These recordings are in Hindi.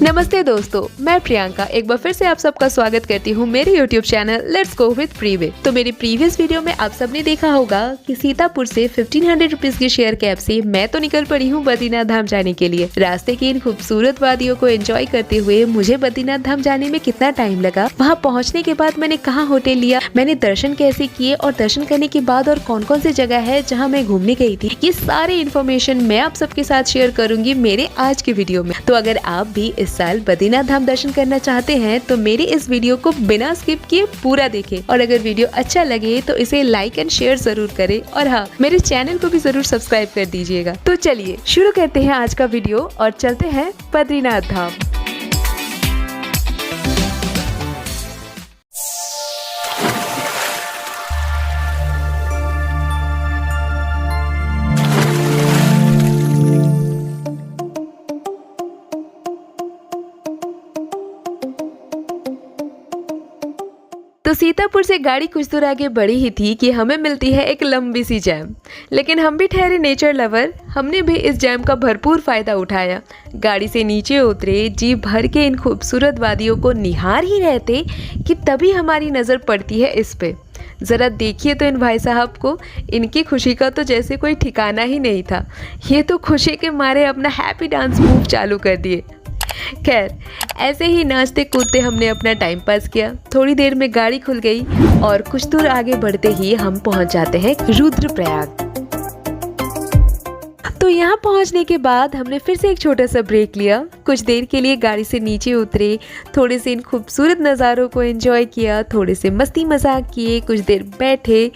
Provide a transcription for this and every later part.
नमस्ते दोस्तों, मैं प्रियंका एक बार फिर से आप सबका स्वागत करती हूँ मेरे YouTube channel let's go with freeway. तो मेरी प्रीवियस वीडियो में आप सबने देखा होगा कि सीतापुर से 1500 रुपीज की शेयर कैब से मैं तो निकल पड़ी हूँ बद्रीनाथ धाम जाने के लिए। रास्ते की इन खूबसूरत वादियों को एंजॉय करते हुए मुझे बद्रीनाथ धाम जाने में कितना टाइम लगा, वहाँ पहुँचने के बाद मैंने कहाँ होटल लिया, मैंने दर्शन कैसे किए और दर्शन करने के बाद और कौन कौन सी जगह है जहाँ मैं घूमने गई थी, ये सारे इन्फॉर्मेशन मैं आप सबके साथ शेयर करूंगी मेरे आज की वीडियो में। तो अगर आप भी इस साल बद्रीनाथ धाम दर्शन करना चाहते हैं तो मेरी इस वीडियो को बिना स्किप किए पूरा देखें और अगर वीडियो अच्छा लगे तो इसे लाइक एंड शेयर जरूर करें और हाँ, मेरे चैनल को भी जरूर सब्सक्राइब कर दीजिएगा। तो चलिए शुरू करते हैं आज का वीडियो और चलते हैं बद्रीनाथ धाम। तो सीतापुर से गाड़ी कुछ दूर आगे बढ़ी ही थी कि हमें मिलती है एक लंबी सी जैम, लेकिन हम भी ठहरे नेचर लवर, हमने भी इस जैम का भरपूर फायदा उठाया। गाड़ी से नीचे उतरे, जी भर के इन खूबसूरत वादियों को निहार ही रहते कि तभी हमारी नज़र पड़ती है इस पे। ज़रा देखिए तो इन भाई साहब को, इनकी खुशी का तो जैसे कोई ठिकाना ही नहीं था। ये तो खुशी के मारे अपना हैप्पी डांस मूव चालू कर दिए। खैर, ऐसे ही नाचते कूदते हमने अपना टाइम पास किया। थोड़ी देर में गाड़ी खुल गई और कुछ दूर आगे बढ़ते ही हम पहुंच जाते हैं रुद्रप्रयाग। तो यहाँ पहुंचने के बाद हमने फिर से एक छोटा सा ब्रेक लिया, कुछ देर के लिए गाड़ी से नीचे उतरे, थोड़े से इन खूबसूरत नज़ारों को एंजॉय किया, थोड़े से मस्ती मजाक किए, कुछ देर बैठे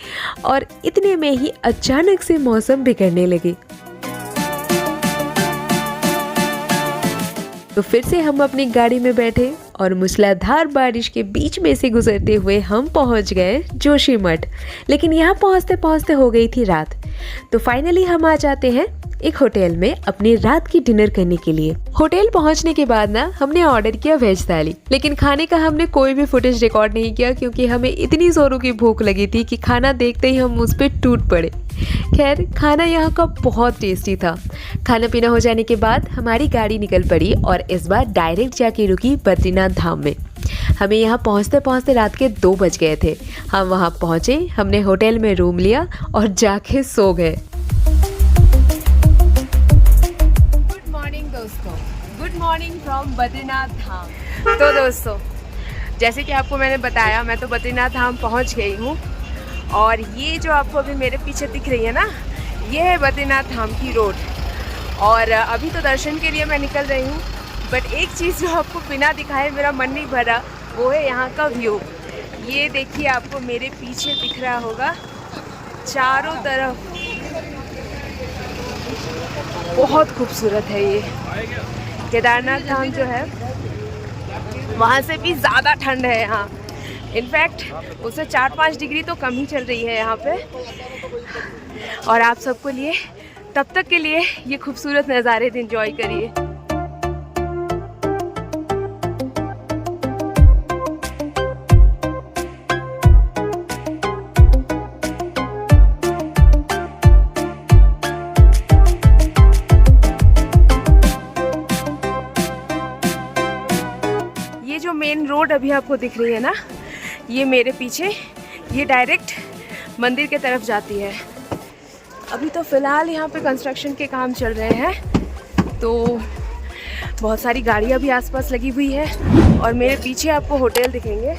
और इतने में ही अचानक से मौसम बिगड़ने लगे। तो फिर से हम अपनी गाड़ी में बैठे और मूसलाधार बारिश के बीच में से गुजरते हुए हम पहुंच गए जोशीमठ। लेकिन यहाँ पहुँचते पहुँचते हो गई थी रात। तो फाइनली हम आ जाते हैं एक होटल में अपनी रात की डिनर करने के लिए। होटल पहुंचने के बाद ना हमने ऑर्डर किया वेज थाली, लेकिन खाने का हमने कोई भी फुटेज रिकॉर्ड नहीं किया क्योंकि हमें इतनी जोरों की भूख लगी थी कि खाना देखते ही हम उस पर टूट पड़े। खैर, खाना यहाँ का बहुत टेस्टी था। खाना पीना हो जाने के बाद हमारी गाड़ी निकल पड़ी और इस बार डायरेक्ट जाके रुकी बद्रीनाथ धाम में। हमें यहाँ पहुँचते पहुँचते रात के 2 बज गए थे। हम वहाँ पहुँचे, हमने होटल में रूम लिया और जाके सो गए। गुड मॉर्निंग फ्रॉम बद्रीनाथ धाम। तो दोस्तों, जैसे कि आपको मैंने बताया, मैं तो बद्रीनाथ धाम पहुंच गई हूं और ये जो आपको अभी मेरे पीछे दिख रही है ना, ये है बद्रीनाथ धाम की रोड। और अभी तो दर्शन के लिए मैं निकल रही हूं, बट एक चीज़ जो आपको बिना दिखाए मेरा मन नहीं भरा, वो है यहाँ का व्यू। ये देखिए, आपको मेरे पीछे दिख रहा होगा, चारों तरफ बहुत खूबसूरत है। ये केदारनाथ धाम जो है, वहाँ से भी ज़्यादा ठंड है यहाँ। इनफैक्ट उससे 4-5 डिग्री तो कम ही चल रही है यहाँ पे। और आप सबको लिए तब तक के लिए ये खूबसूरत नज़ारे एंजॉय करिए। जो मेन रोड अभी आपको दिख रही है ना, ये मेरे पीछे, ये डायरेक्ट मंदिर के तरफ जाती है। अभी तो फ़िलहाल यहाँ पे कंस्ट्रक्शन के काम चल रहे हैं, तो बहुत सारी गाड़ियाँ भी आसपास लगी हुई है। और मेरे पीछे आपको होटल दिखेंगे,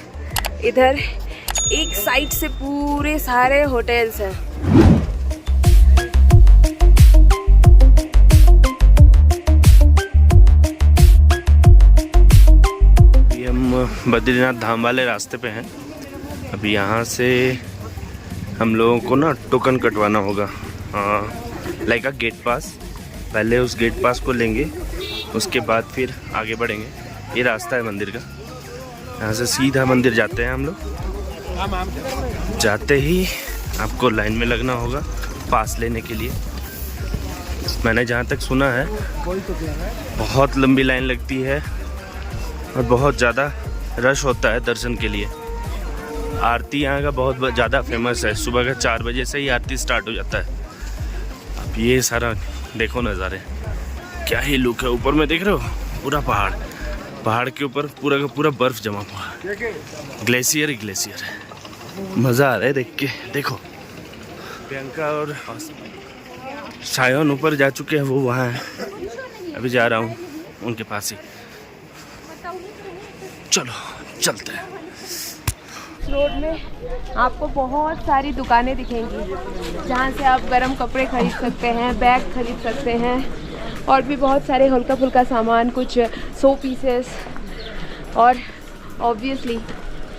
इधर एक साइड से पूरे सारे होटल्स हैं। बद्रीनाथ धाम वाले रास्ते पे हैं। अभी यहाँ से हम लोगों को ना टोकन कटवाना होगा, लाइक अ गेट पास। पहले उस गेट पास को लेंगे, उसके बाद फिर आगे बढ़ेंगे। ये रास्ता है मंदिर का, यहाँ से सीधा मंदिर जाते हैं हम लोग। जाते ही आपको लाइन में लगना होगा पास लेने के लिए। मैंने जहाँ तक सुना है बहुत लंबी लाइन लगती है और बहुत ज़्यादा रश होता है दर्शन के लिए। आरती यहाँ का बहुत ज़्यादा फेमस है। सुबह का 4 बजे से ही आरती स्टार्ट हो जाता है। अब ये सारा देखो नज़ारे, क्या ही लुक है। ऊपर में देख रहे हो पूरा पहाड़, पहाड़ के ऊपर पूरा का पूरा बर्फ़ जमा हुआ, ग्लेशियर ही ग्लेशियर है। मज़ा आ रहा है देख के। देखो प्रियंका और सायन ऊपर जा चुके हैं, वो वहाँ है। अभी जा रहा हूँ उनके पास ही। चलो चलते हैं। रोड में आपको बहुत सारी दुकानें दिखेंगी जहाँ से आप गर्म कपड़े खरीद सकते हैं, बैग खरीद सकते हैं और भी बहुत सारे हल्का फुल्का सामान, कुछ 100 पीसेस और ऑब्वियसली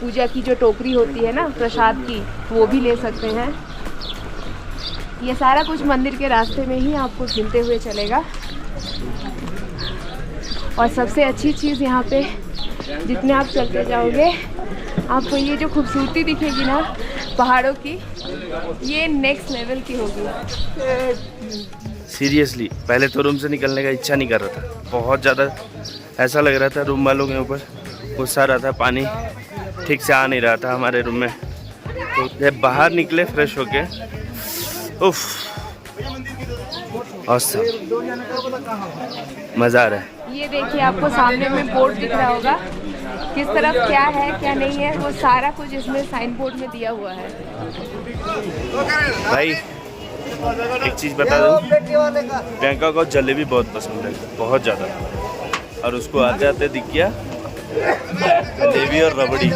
पूजा की जो टोकरी होती है ना प्रसाद की, वो भी ले सकते हैं। ये सारा कुछ मंदिर के रास्ते में ही आपको मिलते हुए चलेगा। और सबसे अच्छी चीज़ यहाँ पे जितने आप चलते जाओगे आपको ये जो खूबसूरती दिखेगी ना पहाड़ों की, ये नेक्स्ट लेवल की होगी। सीरियसली पहले तो रूम से निकलने का इच्छा नहीं कर रहा था, बहुत ज़्यादा ऐसा लग रहा था रूम वालों के ऊपर गुस्सा रहा था, पानी ठीक से आ नहीं रहा था हमारे रूम में। तो जब बाहर निकले फ्रेश होके, उफ औसम, मज़ा आ रहा है। ये देखिए आपको सामने में बोर्ड दिख रहा होगा, किस तरफ क्या है क्या नहीं है, वो सारा कुछ इसमें साइन बोर्ड में दिया हुआ है। भाई एक चीज़ बता दूँ, प्रियंका को जलेबी बहुत पसंद है, बहुत ज़्यादा। और उसको आते आते दिख गया जलेबी और रबड़ी।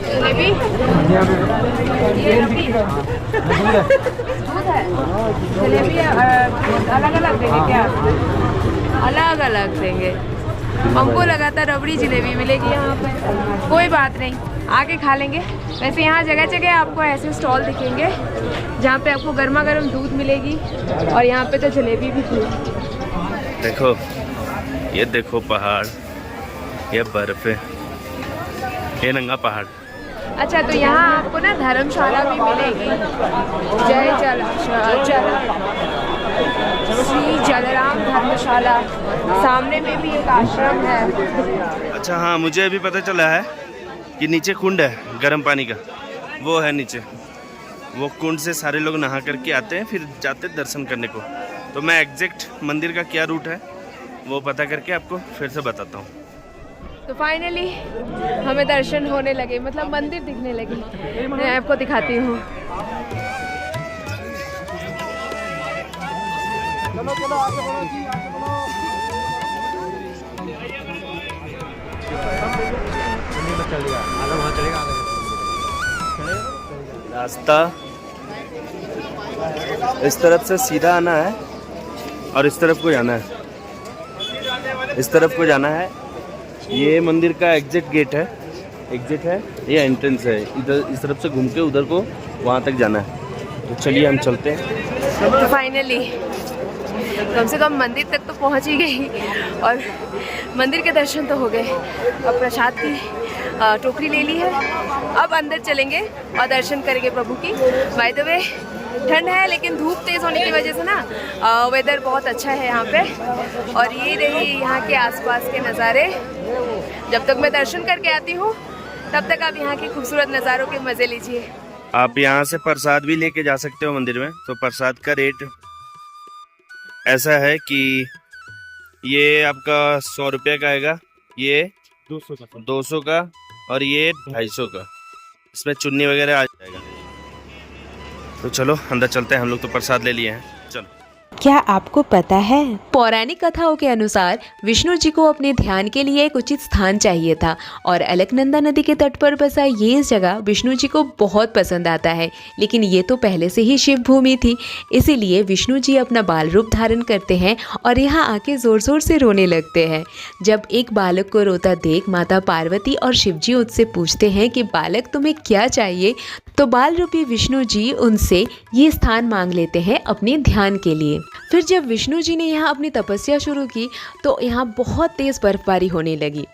जलेबी ये रबड़ी दूध है। जलेबी अलग अलग देंगे क्या? अलग अलग देंगे। हमको लगा था रबड़ी जलेबी मिलेगी यहाँ पर। कोई बात नहीं, आके खा लेंगे। वैसे यहाँ जगह जगह आपको ऐसे स्टॉल दिखेंगे जहाँ पे आपको गर्मा गर्म दूध मिलेगी और यहाँ पे तो जलेबी भी थी। देखो ये देखो पहाड़, ये बर्फ है, ये नंगा पहाड़। अच्छा तो यहाँ आपको ना धर्मशाला भी मिलेगी। जय श्री जलराम धर्मशाला, सामने में भी एक आश्रम है। अच्छा हाँ, मुझे अभी पता चला है कि नीचे कुंड है गर्म पानी का, वो है नीचे। वो कुंड से सारे लोग नहा करके आते हैं, फिर जाते हैं दर्शन करने को। तो मैं एग्जैक्ट मंदिर का क्या रूट है वो पता करके आपको फिर से बताता हूँ। तो फाइनली हमें दर्शन होने लगे, मतलब मंदिर दिखने लगी। मैं आपको दिखाती हूँ। रास्ता इस तरफ से सीधा आना है और इस तरफ को जाना है, इस तरफ को जाना है। ये मंदिर का एग्जिट गेट है, एग्जिट है, ये एंट्रेंस है। इधर इस तरफ से घूम के उधर को वहाँ तक जाना है। तो चलिए हम चलते हैं। तो फाइनली कम से कम मंदिर तक तो पहुंच ही गई और मंदिर के दर्शन तो हो गए। अब प्रसाद की टोकरी ले ली है, अब अंदर चलेंगे और दर्शन करेंगे प्रभु की। बाय द वे ठंड है लेकिन धूप तेज़ होने की वजह से ना वेदर बहुत अच्छा है यहाँ पे। और ये रही यहाँ के आसपास के नज़ारे। जब तक मैं दर्शन करके आती हूँ तब तक आप यहाँ के खूबसूरत नज़ारों के मज़े लीजिए। आप यहाँ से प्रसाद भी लेके जा सकते हो मंदिर में। तो प्रसाद का रेट ऐसा है कि ये आपका 100 रुपये का आएगा, ये 200 का और ये 250 का। इसमें चुन्नी वगैरह आ जाएगा। तो चलो अंदर चलते हैं, हम लोग तो प्रसाद ले लिए हैं, चलो। क्या आपको पता है पौराणिक कथाओं के अनुसार विष्णु जी को अपने ध्यान के लिए एक उचित स्थान चाहिए था और अलकनंदा नदी के तट पर बसा ये जगह विष्णु जी को बहुत पसंद आता है। लेकिन ये तो पहले से ही शिव भूमि थी, इसीलिए विष्णु जी अपना बाल रूप धारण करते हैं और यहाँ आके जोर जोर से रोने लगते हैं। जब एक बालक को रोता देख माता पार्वती और शिव जी उससे पूछते हैं कि बालक तुम्हें क्या चाहिए, तो बाल रूपी विष्णु जी उनसे ये स्थान मांग लेते हैं अपने ध्यान के लिए। फिर जब विष्णु जी ने यहाँ अपनी तपस्या शुरू की तो यहाँ बहुत तेज बर्फबारी होने लगी।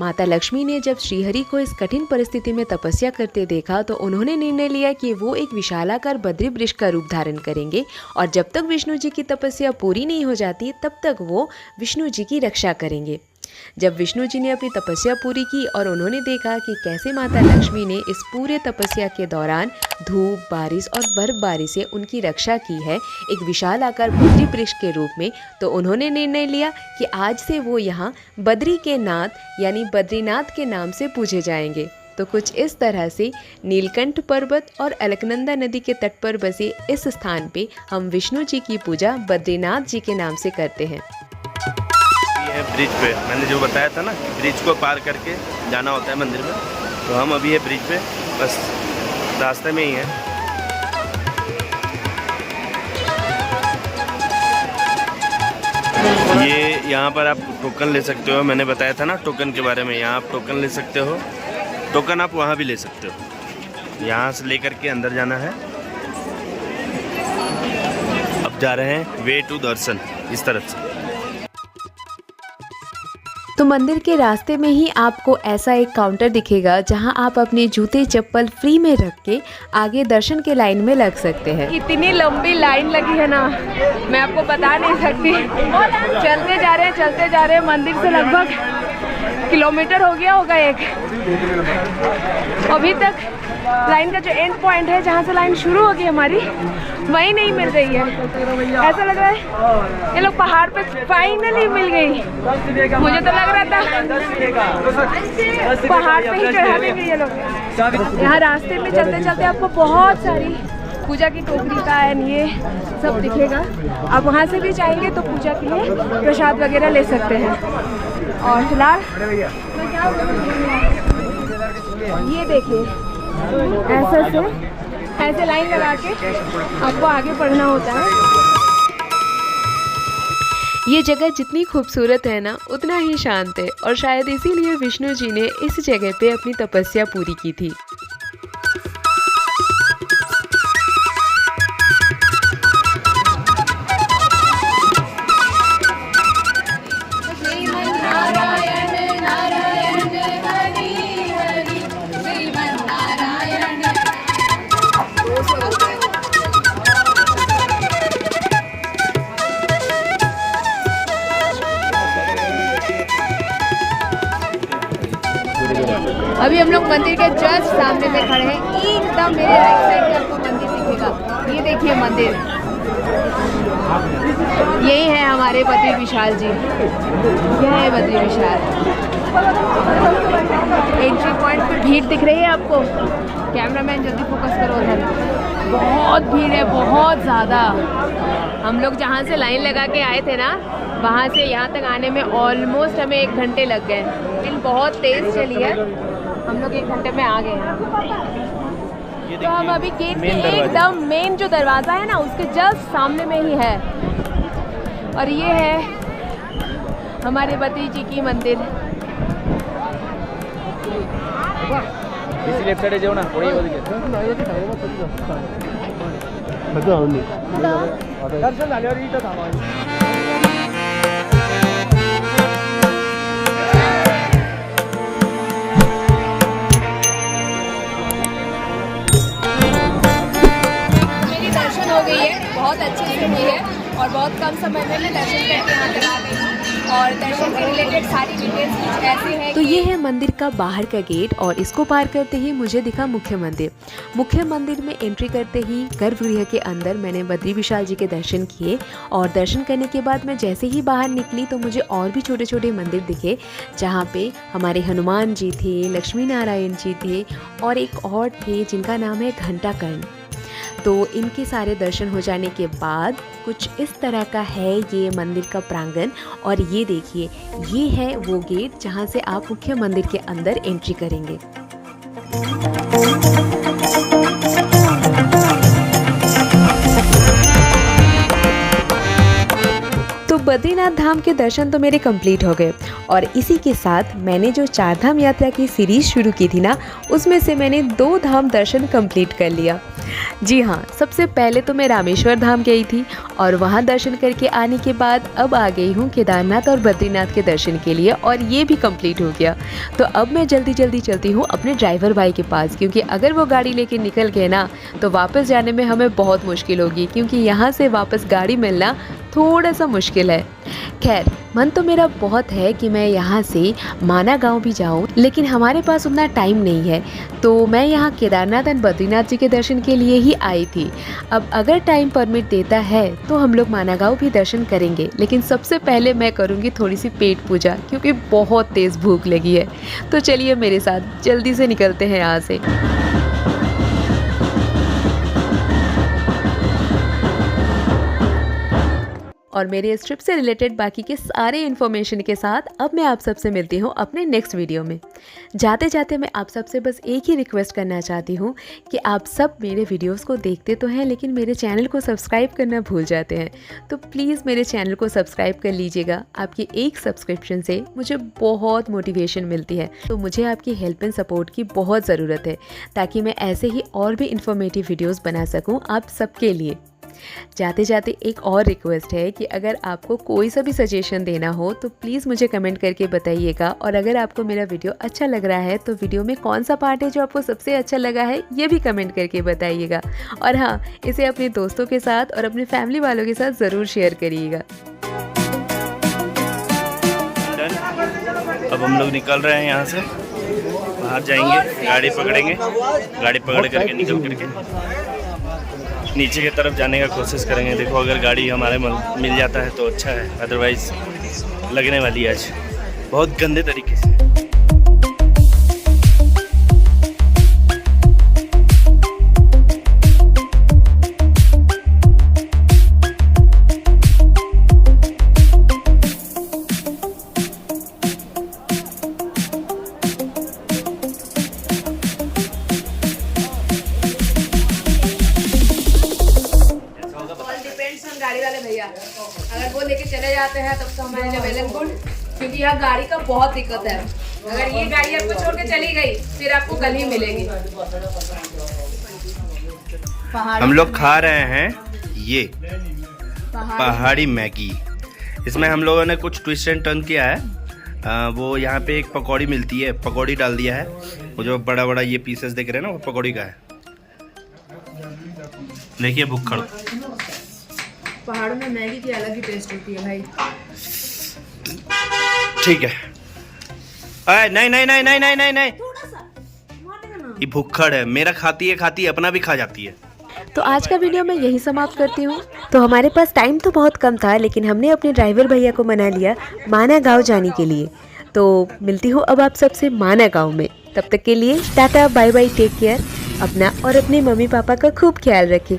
माता लक्ष्मी ने जब श्रीहरि को इस कठिन परिस्थिति में तपस्या करते देखा तो उन्होंने निर्णय लिया कि वो एक विशालाकार बद्री वृक्ष का रूप धारण करेंगे और जब तक विष्णु जी की तपस्या पूरी नहीं हो जाती तब तक वो विष्णु जी की रक्षा करेंगे। जब विष्णु जी ने अपनी तपस्या पूरी की और उन्होंने देखा कि कैसे माता लक्ष्मी ने इस पूरे तपस्या के दौरान धूप, बारिश और बर्फबारी से उनकी रक्षा की है एक विशाल आकार बद्री वृक्ष के रूप में, तो उन्होंने निर्णय लिया कि आज से वो यहाँ बद्री के नाथ यानी बद्रीनाथ के नाम से पूजे जाएंगे। तो कुछ इस तरह से नीलकंठ पर्वत और अलकनंदा नदी के तट पर बसे इस स्थान पे हम विष्णु जी की पूजा बद्रीनाथ जी के नाम से करते हैं। ये ब्रिज पे मैंने जो बताया था ना, ब्रिज को पार करके जाना होता है मंदिर में, तो हम अभी है ब्रिज पे, बस रास्ते में ही है। ये यहाँ पर आप टोकन ले सकते हो, मैंने बताया था ना टोकन के बारे में। यहाँ आप टोकन ले सकते हो, टोकन आप वहाँ भी ले सकते हो। यहाँ से लेकर के अंदर जाना है। अब जा रहे हैं वे टू दर्शन, इस तरफ से। तो मंदिर के रास्ते में ही आपको ऐसा एक काउंटर दिखेगा जहां आप अपने जूते चप्पल फ्री में रख के आगे दर्शन के लाइन में लग सकते हैं। इतनी लंबी लाइन लगी है ना, मैं आपको बता नहीं सकती। चलते जा रहे हैं मंदिर से लगभग किलोमीटर हो गया होगा एक। अभी तक लाइन का जो एंड पॉइंट है जहाँ से लाइन शुरू होगी हमारी, वही नहीं मिल रही है। ऐसा लग रहा है ये लोग पहाड़ पे फाइनली मिल गई। मुझे तो लग रहा था पहाड़ पे ही चढ़ा देंगे ये लोग। यहाँ रास्ते में चलते चलते आपको बहुत सारी पूजा की टोकरी का एंड ये सब दिखेगा। आप वहाँ से भी चाहेंगे तो पूजा के लिए प्रसाद वगैरह ले सकते हैं। और फिलहाल ये देखिए, ऐसे लाइन लगा के आपको आगे बढ़ना होता है। ये जगह जितनी खूबसूरत है ना, उतना ही शांत है और शायद इसीलिए विष्णु जी ने इस जगह पे अपनी तपस्या पूरी की थी। अभी हम लोग मंदिर के जस्ट सामने में खड़े हैं। एकदम मेरे राइट साइड पे आपको मंदिर दिखेगा। ये देखिए मंदिर, यही है हमारे बद्री विशाल जी। यह है बद्री विशाल। एंट्री पॉइंट पे भीड़ दिख रही है आपको। कैमरामैन जल्दी फोकस करो उधर। बहुत भीड़ है, बहुत ज़्यादा। हम लोग जहाँ से लाइन लगा के आए थे ना, वहाँ से यहाँ तक आने में ऑलमोस्ट हमें 1 घंटे लग गए। ट्रेन बहुत तेज़ चली है, हम लोग 1 घंटे में आ गए हैं। तो हम अभी गेट के एकदम मेन जो दरवाज़ा है ना, उसके जस्ट सामने में ही है। और ये है हमारे बद्री जी की मंदिर। बहुत अच्छे से हुई है और बहुत कम समय में मैं दर्शन करके यहाँ तक आ गई हूँ। और दर्शन के रिलेटेड सारी डिटेल्स कुछ ऐसी हैं। तो ये है मंदिर का बाहर का गेट और इसको पार करते ही मुझे दिखा मुख्य मंदिर। मुख्य मंदिर में एंट्री करते ही गर्भगृह के अंदर मैंने बद्री विशाल जी के दर्शन किए। और दर्शन करने के बाद मैं जैसे ही बाहर निकली तो मुझे और भी छोटे छोटे मंदिर दिखे, जहाँ पे हमारे हनुमान जी थे, लक्ष्मी नारायण जी थे और एक और थे जिनका नाम है घंटाकर्ण। तो इनके सारे दर्शन हो जाने के बाद कुछ इस तरह का है ये मंदिर का प्रांगण। और ये देखिए, ये है वो गेट जहाँ से आप मुख्य मंदिर के अंदर एंट्री करेंगे। तो बद्रीनाथ धाम के दर्शन तो मेरे कंप्लीट हो गए और इसी के साथ मैंने जो 4 धाम यात्रा की सीरीज शुरू की थी ना, उसमें से मैंने 2 धाम दर्शन कंप्लीट कर लिया। जी हाँ, सबसे पहले तो मैं रामेश्वर धाम गई थी और वहाँ दर्शन करके आने के बाद अब आ गई हूँ केदारनाथ और बद्रीनाथ के दर्शन के लिए और ये भी कंप्लीट हो गया। तो अब मैं जल्दी जल्दी चलती हूँ अपने ड्राइवर भाई के पास, क्योंकि अगर वो गाड़ी लेके निकल गए ना तो वापस जाने में हमें बहुत मुश्किल होगी, क्योंकि यहाँ से वापस गाड़ी मिलना थोड़ा सा मुश्किल है। खैर, मन तो मेरा बहुत है कि मैं यहाँ से माना गांव भी जाऊँ, लेकिन हमारे पास उतना टाइम नहीं है। तो मैं यहाँ केदारनाथ एंड बद्रीनाथ जी के दर्शन के लिए ही आई थी। अब अगर टाइम परमिट देता है तो हम लोग माना गांव भी दर्शन करेंगे, लेकिन सबसे पहले मैं करूँगी थोड़ी सी पेट पूजा, क्योंकि बहुत तेज़ भूख लगी है। तो चलिए मेरे साथ जल्दी से निकलते हैं यहाँ से। और मेरे इस ट्रिप से रिलेटेड बाकी के सारे इन्फॉर्मेशन के साथ अब मैं आप सबसे मिलती हूँ अपने नेक्स्ट वीडियो में। जाते जाते मैं आप सबसे बस एक ही रिक्वेस्ट करना चाहती हूँ कि आप सब मेरे वीडियोस को देखते तो हैं, लेकिन मेरे चैनल को सब्सक्राइब करना भूल जाते हैं। तो प्लीज़ मेरे चैनल को सब्सक्राइब कर लीजिएगा। आपकी एक सब्सक्रिप्शन से मुझे बहुत मोटिवेशन मिलती है। तो मुझे आपकी हेल्प एंड सपोर्ट की बहुत ज़रूरत है, ताकि मैं ऐसे ही और भी इन्फॉर्मेटिव वीडियोज़ बना सकूँ आप सबके लिए। जाते जाते एक और रिक्वेस्ट है कि अगर आपको कोई सा भी सजेशन देना हो तो प्लीज़ मुझे कमेंट करके बताइएगा। और अगर आपको मेरा वीडियो अच्छा लग रहा है तो वीडियो में कौन सा पार्ट है जो आपको सबसे अच्छा लगा है, ये भी कमेंट करके बताइएगा। और हाँ, इसे अपने दोस्तों के साथ और अपने फैमिली वालों के साथ ज़रूर शेयर करिएगा। अब हम लोग निकल रहे हैं यहाँ से, बाहर जाएंगे, गाड़ी पकड़ेंगे, गाड़ी पकड़ करके निकल करके नीचे की तरफ जाने का कोशिश करेंगे। देखो, अगर गाड़ी हमारे मिल जाता है तो अच्छा है, अदरवाइज़ लगने वाली है आज बहुत गंदे तरीके से। गाड़ी वाले भैया अगर वो लेके चले जाते हैं तब तो हमारे लिए वेल एंड गुड, क्योंकि यहाँ गाड़ी का बहुत दिक्कत है। अगर ये गाड़ी आपको छोड़ के चली गई फिर आपको कल ही मिलेगी। हम लोग खा रहे हैं ये पहाड़ी मैगी। इसमें हम लोगों ने कुछ ट्विस्ट एंड टर्न किया है। वो यहाँ पे एक पकौड़ी मिलती है, पकौड़ी डाल दिया है। वो जो बड़ा बड़ा ये पीसेस देख रहे हैं ना, वो पकौड़ी का है। देखिए भुक्खड़। पहाड़ों में मैगी की अलग ही टेस्ट होती है भाई। ठीक है। अरे नहीं नहीं नहीं नहीं नहीं नहीं नहीं, ये भुक्खड़ है। मेरा खाती है, अपना भी खा जाती है। तो आज का वीडियो मैं यही समाप्त करती हूँ। तो हमारे पास टाइम तो बहुत कम था, लेकिन हमने अपने ड्राइवर भैया को मना लिया माना गांव जाने के लिए। तो मिलती हूँ अब आप सबसे माना गांव में। तब तक के लिए tata bye bye, take care. अपना और अपने मम्मी पापा का खूब ख्याल रखें।